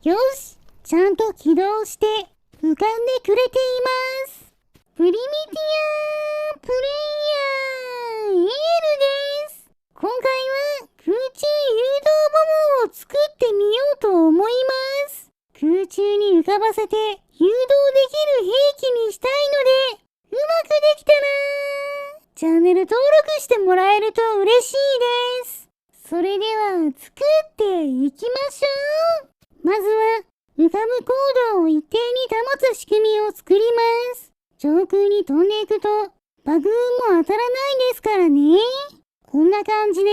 よし、ちゃんと起動して浮かんでくれています。プリミティアプレイヤーエールです。今回は空中誘導ボムを作ってみようと思います。空中に浮かばせて誘導できる兵器にしたいので、うまくできたなー。チャンネル登録してもらえると嬉しいです。それでは作っていきましょう。まずは浮かぶ高度を一定に保つ仕組みを作ります。上空に飛んでいくと爆風も当たらないですからね。こんな感じで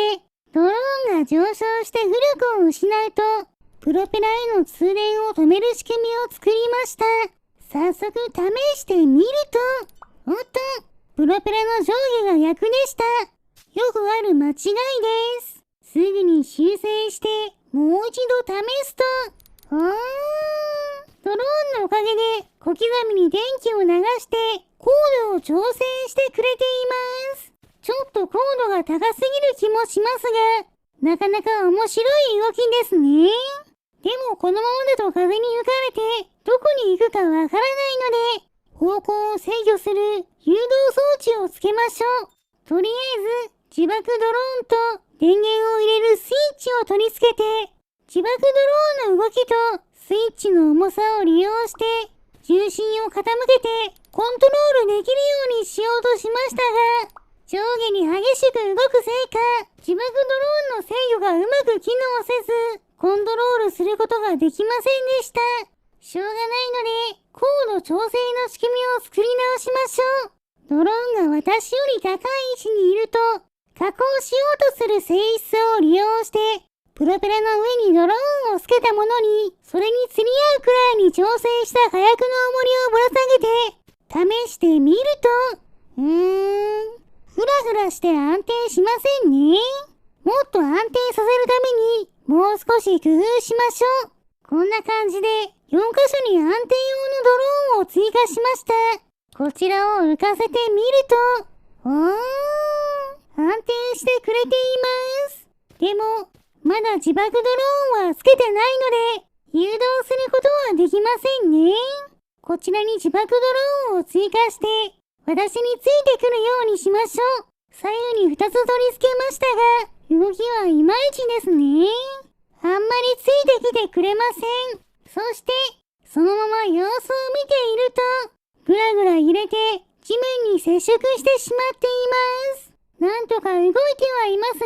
ドローンが上昇して浮力を失うとプロペラへの通電を止める仕組みを作りました。早速試してみると、おっと、プロペラの上下が逆でした。よくある間違いです。すぐに修正してもう一度試すと、ドローンのおかげで小刻みに電気を流して高度を調整してくれています。ちょっと高度が高すぎる気もしますが、なかなか面白い動きですね。でもこのままだと風に吹かれてどこに行くかわからないので、方向を制御する誘導装置をつけましょう。とりあえず自爆ドローンと電源を入れるスイッチを取り付けて、自爆ドローンの動きとスイッチの重さを利用して重心を傾けてコントロールできるようにしようとしましたが、上下に激しく動くせいか自爆ドローンの制御がうまく機能せずコントロールすることができませんでした。しょうがないので高度調整の仕組みを作り直しましょう。ドローンが私より高い位置にいると加工しようとする性質を利用してプロペラの上にドローンをつけたものにそれに釣り合うくらいに調整した火薬の重りをぶら下げて試してみると、ふらふらして安定しませんね。もっと安定させるためにもう少し工夫しましょう。こんな感じで4箇所に安定用のドローンを追加しました。こちらを浮かせてみると、安定してくれています。でも、まだ自爆ドローンはつけてないので、誘導することはできませんね。こちらに自爆ドローンを追加して、私についてくるようにしましょう。左右に2つ取り付けましたが、動きはいまいちですね。あんまりついてきてくれません。そして、そのまま様子を見ていると、ぐらぐら揺れて地面に接触してしまっています。なんとか動いてはいますが、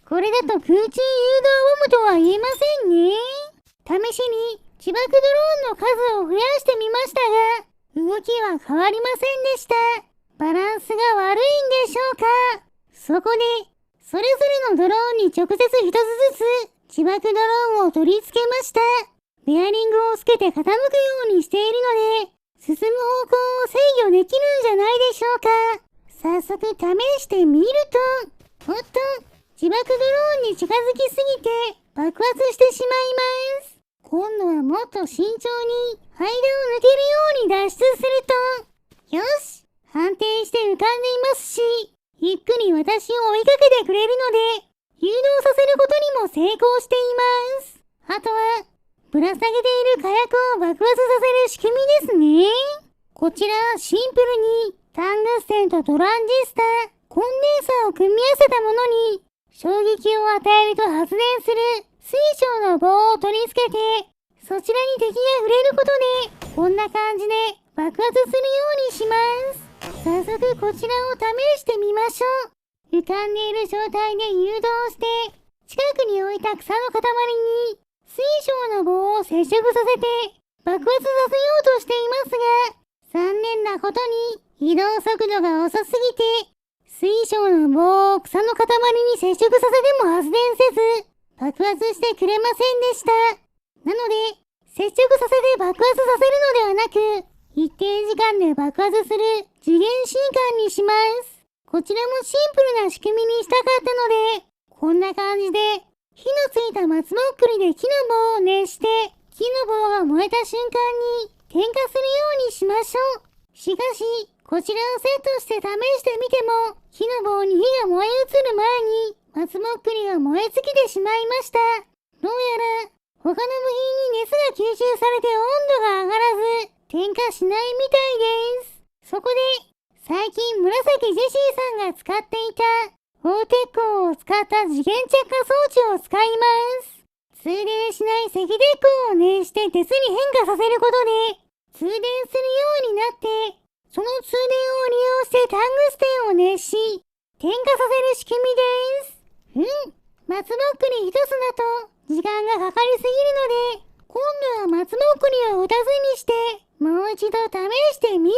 これだと空中誘導ボムとは言えませんね。試しに自爆ドローンの数を増やしてみましたが、動きは変わりませんでした。バランスが悪いんでしょうか。そこで、それぞれのドローンに直接一つずつ自爆ドローンを取り付けました。ベアリングをつけて傾くようにしているので、進む方向を制御できるんじゃないでしょうか。早速試してみると、おっと、自爆ドローンに近づきすぎて爆発してしまいます。今度はもっと慎重に間を抜けるように脱出すると、よし、安定して浮かんでいますし、ゆっくり私を追いかけてくれるので、誘導させることにも成功しています。あとは、ぶら下げている火薬を爆発させる仕組みですね。こちらはシンプルにタングステンとトランジスタ、コンデンサーを組み合わせたものに衝撃を与えると発電する水晶の棒を取り付けて、そちらに敵が触れることでこんな感じで爆発するようにします。早速こちらを試してみましょう。浮かんでいる状態で誘導して近くに置いた草の塊に水晶の棒を接触させて爆発させようとしていますが、残念なことに移動速度が遅すぎて水晶の棒を草の塊に接触させても発電せず爆発してくれませんでした。なので接触させて爆発させるのではなく一定時間で爆発する次元進化にします。こちらもシンプルな仕組みにしたかったので、こんな感じで火のついた松ぼっくりで木の棒を熱して、木の棒が燃えた瞬間に点火するようにしましょう。しかし、こちらをセットして試してみても、木の棒に火が燃え移る前に松ぼっくりが燃え尽きてしまいました。どうやら他の部品に熱が吸収されて温度が上がらず、点火しないみたいです。そこで、最近紫ジェシーさんが使っていた、大鉄鋼を使った時限着火装置を使います。通電しない赤鉄鋼を熱して鉄に変化させることで、通電するようになって、その通電を利用してタングステンを熱し、点火させる仕組みです。松ぼっくり一つだと時間がかかりすぎるので、今度は松ぼっくりを打たずにして、もう一度試してみる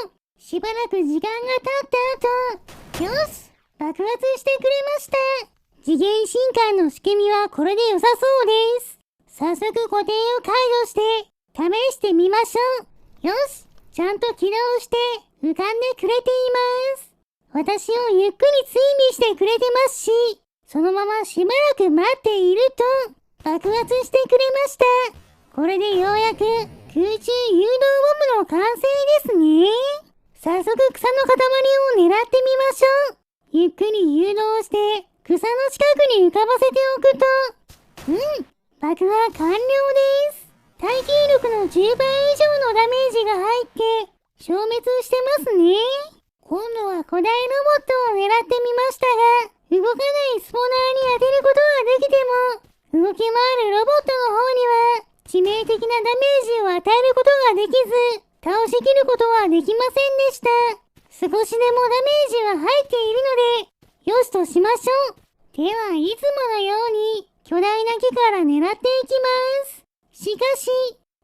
と、しばらく時間が経った後、よし、爆発してくれました。次元進化の仕組みはこれで良さそうです。早速固定を解除して、試してみましょう。よし、ちゃんと起動して浮かんでくれています。私をゆっくり追尾してくれてますし、そのまましばらく待っていると爆発してくれました。これでようやく空中誘導ボムの完成ですね。早速草の塊を狙ってみましょう。ゆっくり誘導して草の近くに浮かばせておくと、爆破完了です。耐久力の10倍以上のダメージが入って消滅してますね。今度は古代ロボットを狙ってみましたが、動かないスポナーに当てることはできても、動き回るロボットの方には致命的なダメージを与えることができず、倒しきることはできませんでした。少しでもダメージは入っているので、よしとしましょう。では、いつものように巨大な木から狙っていきます。しかし、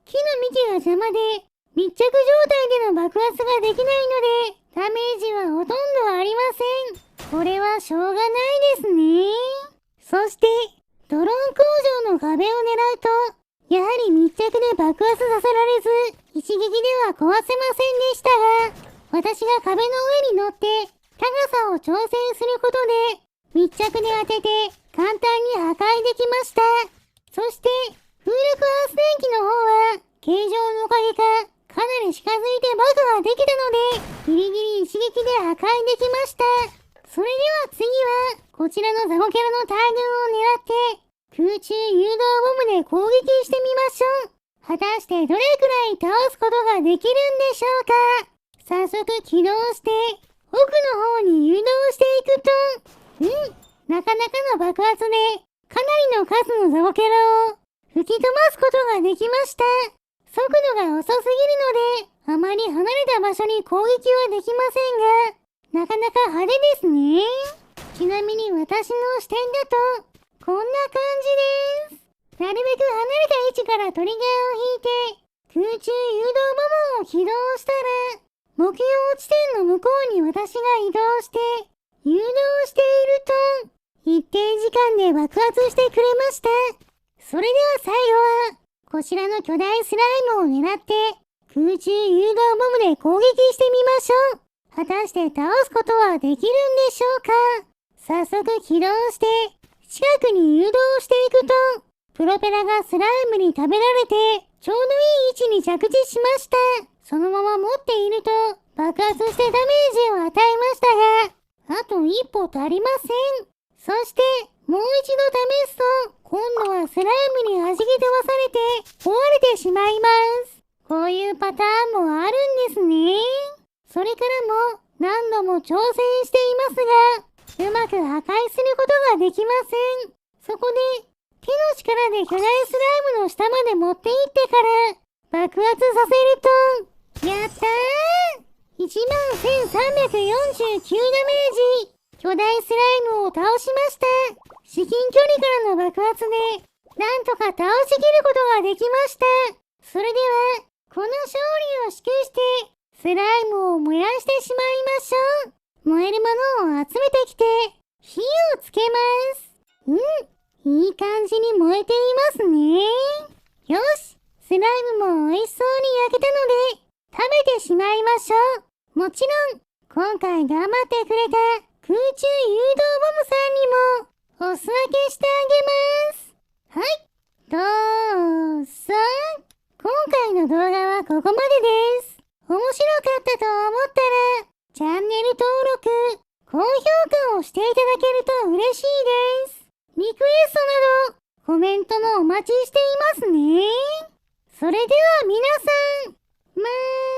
木の幹が邪魔で、密着状態での爆発ができないので、ダメージはほとんどありません。これはしょうがないですね。そして、ドローン工場の壁を狙うと、やはり密着で爆発させられず、一撃では壊せませんでしたが、私が壁の上に乗って、高さを調整することで、密着で当てて、簡単に破壊できました。そして、風力発電機の方は、形状のおかげか、かなり近づいて爆ができたので、ギリギリ一撃で破壊できました。それでは次は、こちらのザコキャラの大群を狙って、空中誘導ボムで攻撃してみましょう。果たしてどれくらい倒すことができるんでしょうか。早速起動して、奥の方に誘導していくと、なかなかの爆発で、かなりの数のザコキャラを吹き飛ばすことができました。速度が遅すぎるので、あまり離れた場所に攻撃はできませんが、なかなか派手ですね。ちなみに私の視点だと、こんな感じです。なるべく離れた位置からトリガーを引いて、空中誘導ボムを起動したら、目標地点の向こうに私が移動して、誘導していると、一定時間で爆発してくれました。それでは最後は、こちらの巨大スライムを狙って、空中誘導ボムで攻撃してみましょう。果たして倒すことはできるんでしょうか。早速起動して、近くに誘導していくと、プロペラがスライムに食べられて、ちょうどいい位置に着地しました。そのまま持っていると、爆発してダメージを与えましたが、あと一歩足りません。そして、もう一度試すと、今度はスライムに弾き飛ばされて、壊れてしまいます。こういうパターンもあるんですね。それからも、何度も挑戦していますが、うまく破壊することができません。そこで、手の力で巨大スライムの下まで持っていってから、爆発させると、やったー !11,349 ダメージ巨大スライムを倒しました。至近距離からの爆発で、なんとか倒しきることができました。それでは、この勝利を祝して、スライムを燃やしてしまいましょう。燃えるものを集めてきて、火をつけます。いい感じに燃えていますね。よし、スライムも美味しそうに焼けたので、食べてしまいましょう。もちろん、今回頑張ってくれた空中誘導ボムさんにも、お裾分けしてあげます。はい、どうぞ。今回の動画はここまでです。面白かったと思ったら、チャンネル登録、高評価をしていただけると嬉しいです。リクエストなど、コメントもお待ちしていますね。それでは皆さん、まー